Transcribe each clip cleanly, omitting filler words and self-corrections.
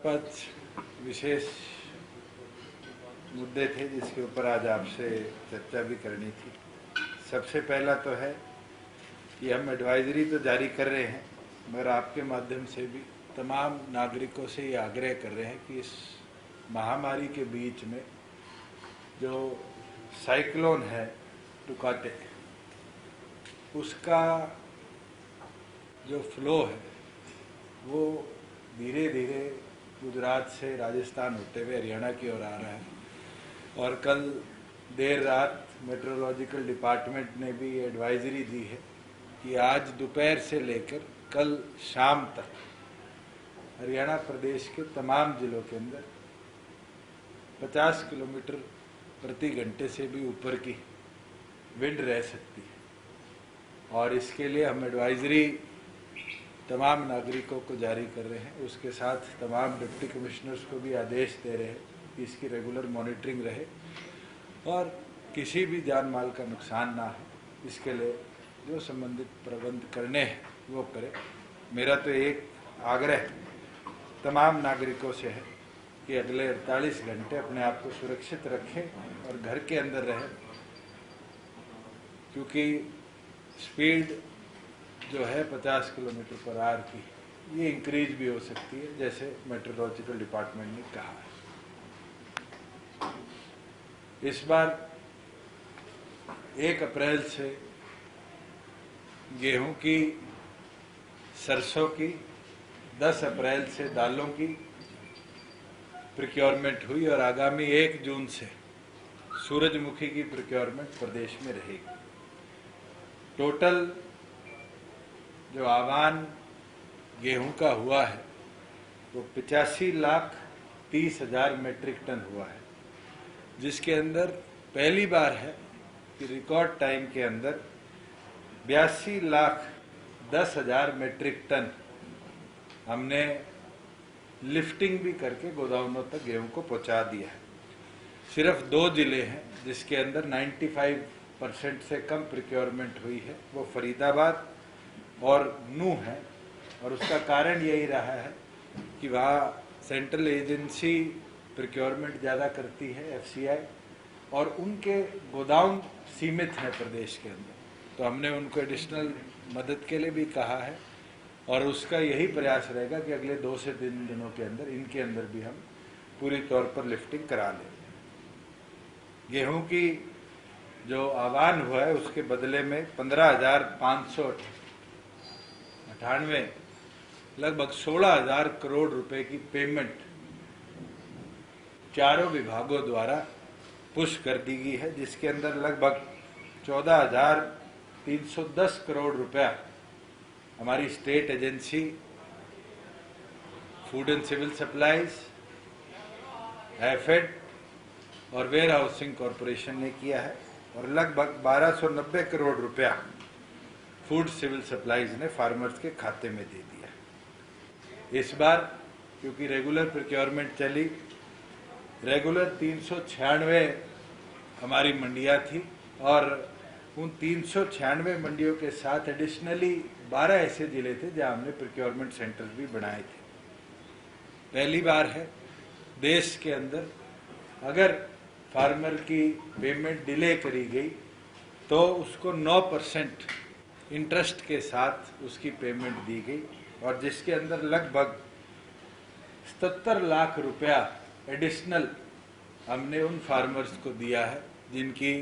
पांच विशेष मुद्दे थे जिसके ऊपर आज आपसे चर्चा भी करनी थी। सबसे पहला तो है कि हम एडवाइजरी तो जारी कर रहे हैं, मगर आपके माध्यम से भी तमाम नागरिकों से ये आग्रह कर रहे हैं कि इस महामारी के बीच में जो साइक्लोन है टुकाटे, उसका जो फ्लो है वो धीरे धीरे गुजरात से राजस्थान होते हुए हरियाणा की ओर आ रहा है। और कल देर रात मेट्रोलॉजिकल डिपार्टमेंट ने भी एडवाइजरी दी है कि आज दोपहर से लेकर कल शाम तक हरियाणा प्रदेश के तमाम जिलों के अंदर 50 किलोमीटर प्रति घंटे से भी ऊपर की विंड रह सकती है। और इसके लिए हम एडवाइजरी तमाम नागरिकों को जारी कर रहे हैं। उसके साथ तमाम डिप्टी कमिश्नर्स को भी आदेश दे रहे हैं कि इसकी रेगुलर मॉनिटरिंग रहे और किसी भी जान माल का नुकसान ना हो, इसके लिए जो संबंधित प्रबंध करने हैं वो करें। मेरा तो एक आग्रह तमाम नागरिकों से है कि अगले 48 घंटे अपने आप को सुरक्षित रखें और घर के अंदर रहें, क्योंकि स्पीड जो है 50 किलोमीटर पर आवर की, ये इंक्रीज भी हो सकती है, जैसे मेट्रोलॉजिकल डिपार्टमेंट ने कहा है। इस बार 1 अप्रैल से गेहूं की, सरसों की, 10 अप्रैल से दालों की प्रोक्योरमेंट हुई और आगामी 1 जून से सूरजमुखी की प्रोक्योरमेंट प्रदेश में रहेगी। टोटल जो आह्वान गेहूं का हुआ है वो 85,30,000 मेट्रिक टन हुआ है, जिसके अंदर पहली बार है कि रिकॉर्ड टाइम के अंदर 82,10,000 मेट्रिक टन हमने लिफ्टिंग भी करके गोदामों तक गेहूं को पहुंचा दिया है। सिर्फ 2 जिले हैं जिसके अंदर 95% से कम प्रोक्योरमेंट हुई है, वो फरीदाबाद और नूह है। और उसका कारण यही रहा है कि वहाँ सेंट्रल एजेंसी प्रोक्योरमेंट ज़्यादा करती है, FCI, और उनके गोदाम सीमित हैं प्रदेश के अंदर, तो हमने उनको एडिशनल मदद के लिए भी कहा है और उसका यही प्रयास रहेगा कि अगले 2 से 3 दिनों के अंदर इनके अंदर भी हम पूरी तौर पर लिफ्टिंग करा लें। गेहूं की जो आह्वान हुआ है उसके बदले में 15,598 लगभग 16,000 करोड़ रुपए की पेमेंट चारों विभागों द्वारा पुश कर दी गई है, जिसके अंदर लगभग 14,310 करोड़ रुपया हमारी state agency food and civil supplies, HAFED और वेयर हाउसिंग कॉरपोरेशन ने किया है और लगभग 1290 करोड़ रुपया फूड सिविल सप्लाईज ने फार्मर्स के खाते में दे दिया। इस बार क्योंकि रेगुलर प्रोक्योरमेंट चली, रेगुलर 396 हमारी मंडियां थी और उन 396 मंडियों के साथ एडिशनली 12 ऐसे जिले थे जहां हमने प्रोक्योरमेंट सेंटर भी बनाए थे। पहली बार है देश के अंदर अगर फार्मर की पेमेंट डिले करी गई तो उसको 9% इंटरेस्ट के साथ उसकी पेमेंट दी गई और जिसके अंदर लगभग 77 लाख रुपया एडिशनल हमने उन फार्मर्स को दिया है जिनकी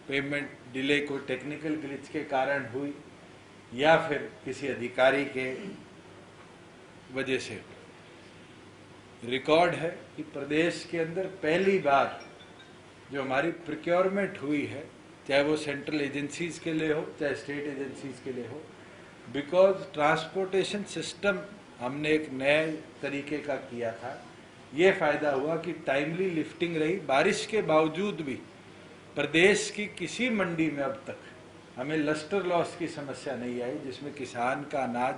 पेमेंट डिले को टेक्निकल ग्लिच के कारण हुई या फिर किसी अधिकारी के वजह से। रिकॉर्ड है कि प्रदेश के अंदर पहली बार जो हमारी प्रोक्योरमेंट हुई है, चाहे वो सेंट्रल एजेंसीज के लिए हो चाहे स्टेट एजेंसीज के लिए हो, बिकॉज ट्रांसपोर्टेशन सिस्टम हमने एक नए तरीके का किया था। ये फायदा हुआ कि टाइमली लिफ्टिंग रही। बारिश के बावजूद भी प्रदेश की किसी मंडी में अब तक हमें लस्टर लॉस की समस्या नहीं आई, जिसमें किसान का अनाज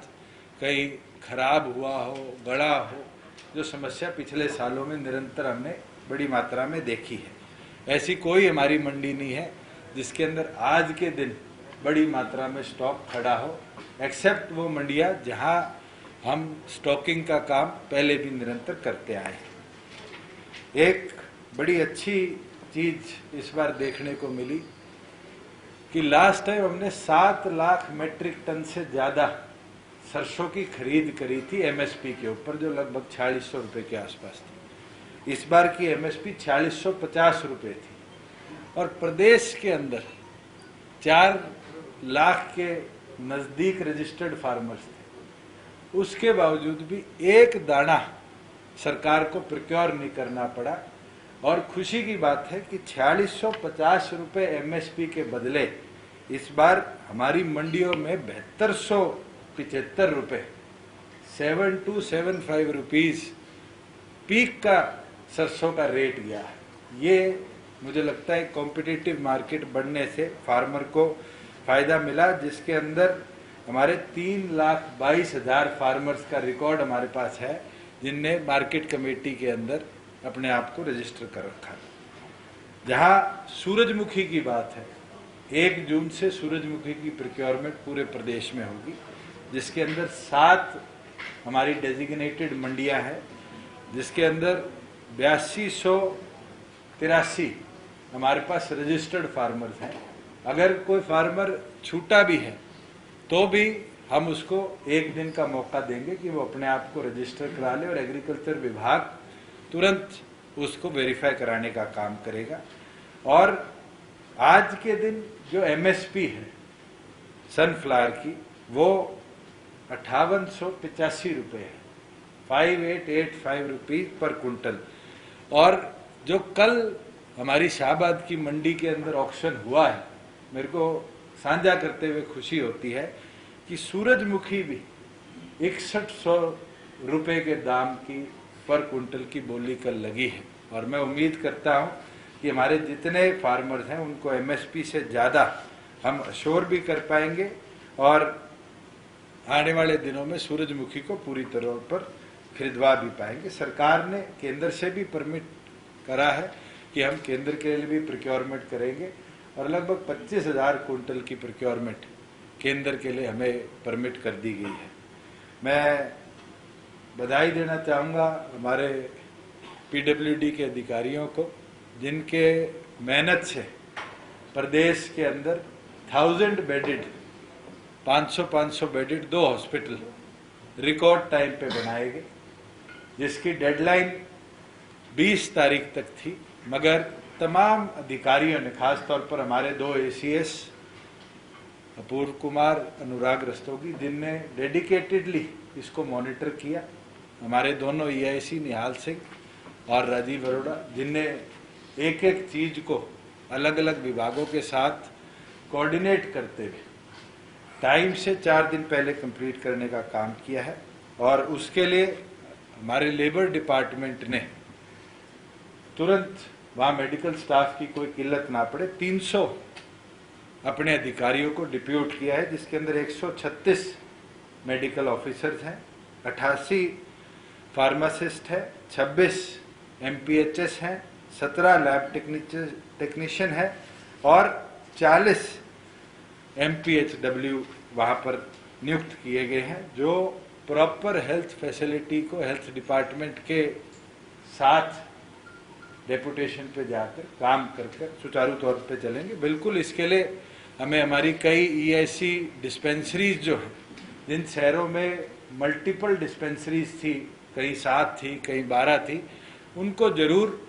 कहीं खराब हुआ हो, गड़ा हो, जो समस्या पिछले सालों में निरंतर हमने बड़ी मात्रा में देखी है। ऐसी कोई हमारी मंडी नहीं है जिसके अंदर आज के दिन बड़ी मात्रा में स्टॉक खड़ा हो, एक्सेप्ट वो मंडियां जहां हम स्टॉकिंग का काम पहले भी निरंतर करते आए हैं। एक बड़ी अच्छी चीज इस बार देखने को मिली कि लास्ट टाइम हमने 7 लाख मेट्रिक टन से ज्यादा सरसों की खरीद करी थी एमएसपी के ऊपर, जो लगभग 4600 रुपए के आसपास थी। इस बार की एमएसपी 4650 रुपए थी और प्रदेश के अंदर 4 लाख के नजदीक रजिस्टर्ड फार्मर्स थे। उसके बावजूद भी एक दाना सरकार को प्रोक्योर नहीं करना पड़ा और खुशी की बात है कि 4650 रुपए एमएसपी के बदले इस बार हमारी मंडियों में 7275 रुपए 7275 रुपीज पीक का सरसों का रेट गया है। ये मुझे लगता है कॉम्पिटिटिव मार्केट बढ़ने से फार्मर को फायदा मिला, जिसके अंदर हमारे 3,22,000 फार्मर्स का रिकॉर्ड हमारे पास है जिनने मार्केट कमेटी के अंदर अपने आप को रजिस्टर कर रखा। जहां सूरजमुखी की बात है, 1 जून से सूरजमुखी की प्रोक्योरमेंट पूरे प्रदेश में होगी, जिसके अंदर 7 हमारी डेजिग्नेटेड मंडियां हैं, जिसके अंदर 8283 हमारे पास रजिस्टर्ड फार्मर्स हैं। अगर कोई फार्मर छूटा भी है तो भी हम उसको 1 दिन का मौका देंगे कि वो अपने आप को रजिस्टर करा ले और एग्रीकल्चर विभाग तुरंत उसको वेरीफाई कराने का काम करेगा। और आज के दिन जो एमएसपी है सनफ्लावर की वो 5885 रुपये है, 5885 रुपीज पर कुंटल। और जो कल हमारी शाहबाद की मंडी के अंदर ऑक्शन हुआ है, मेरे को साझा करते हुए खुशी होती है कि सूरजमुखी भी 6100 रुपए के दाम की पर कुंटल की बोली कल लगी है। और मैं उम्मीद करता हूं कि हमारे जितने फार्मर्स हैं उनको एमएसपी से ज्यादा हम अश्योर भी कर पाएंगे और आने वाले दिनों में सूरजमुखी को पूरी तरह पर खरीदवा भी पाएंगे। सरकार ने केंद्र से भी परमिट करा है कि हम केंद्र के लिए भी प्रोक्योरमेंट करेंगे और लगभग 25,000 कुंटल की प्रोक्योरमेंट केंद्र के लिए हमें परमिट कर दी गई है। मैं बधाई देना चाहूँगा हमारे पीडब्ल्यूडी के अधिकारियों को, जिनके मेहनत से प्रदेश के अंदर 1000 bedded 500 bedded 2 hospital record time पे बनाए गए, जिसकी डेडलाइन 20 तारीख तक थी। मगर तमाम अधिकारियों ने, खासतौर पर हमारे 2 ACS अपूर्व कुमार, अनुराग रस्तोगी, जिनने डेडिकेटेडली इसको मॉनिटर किया, हमारे दोनों EIC निहाल सिंह और राजीव अरोड़ा, जिनने एक एक चीज को अलग अलग विभागों के साथ कोऑर्डिनेट करते हुए टाइम से 4 दिन पहले कंप्लीट करने का काम किया है। और उसके लिए हमारे लेबर डिपार्टमेंट ने तुरंत वहाँ मेडिकल स्टाफ की कोई किल्लत ना पड़े 300 अपने अधिकारियों को डिप्यूट किया है, जिसके अंदर 136 मेडिकल ऑफिसर्स हैं, 88 फार्मासिस्ट है, 26 MPHS हैं, 17 लैब टेक्नीशियन है और 40 MPHW वहाँ पर नियुक्त किए गए हैं, जो प्रॉपर हेल्थ फैसिलिटी को हेल्थ डिपार्टमेंट के साथ डेपुटेशन पे जाकर काम कर सुचारू तौर पे चलेंगे। बिल्कुल इसके लिए हमें हमारी कई EIC डिस्पेंसरीज जो हैं, जिन शहरों में मल्टीपल डिस्पेंसरीज थी, कहीं 7 थी, कहीं 12 थी, उनको जरूर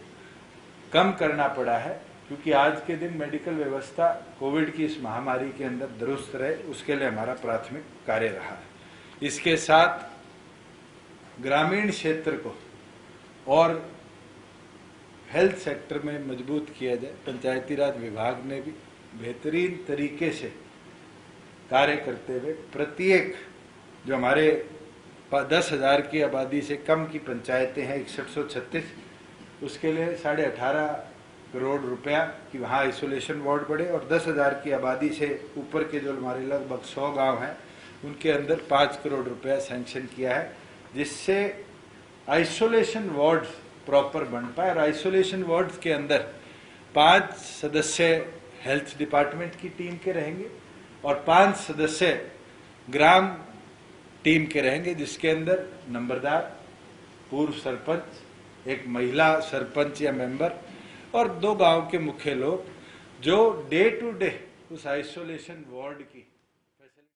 कम करना पड़ा है, क्योंकि आज के दिन मेडिकल व्यवस्था कोविड की इस महामारी के अंदर दुरुस्त रहे, उसके लिए हमारा प्राथमिक कार्य रहा है। इसके साथ ग्रामीण क्षेत्र को और हेल्थ सेक्टर में मजबूत किया जाए। पंचायती राज विभाग ने भी बेहतरीन तरीके से कार्य करते हुए प्रत्येक जो हमारे 10,000 की आबादी से कम की पंचायतें हैं 6136, उसके लिए 18.5 करोड़ रुपया कि वहाँ आइसोलेशन वार्ड बढ़े और 10,000 की आबादी से ऊपर के जो हमारे लगभग 100 गांव हैं उनके अंदर 5 करोड़ रुपया सैंक्शन किया है, जिससे आइसोलेशन वार्ड्स प्रॉपर बन पाए। और आइसोलेशन वार्ड्स के अंदर 5 सदस्य हेल्थ डिपार्टमेंट की टीम के रहेंगे और 5 सदस्य ग्राम टीम के रहेंगे, जिसके अंदर नंबरदार, पूर्व सरपंच, एक महिला सरपंच या मेंबर और 2 गांव के मुख्य लोग जो डे टू डे उस आइसोलेशन वार्ड की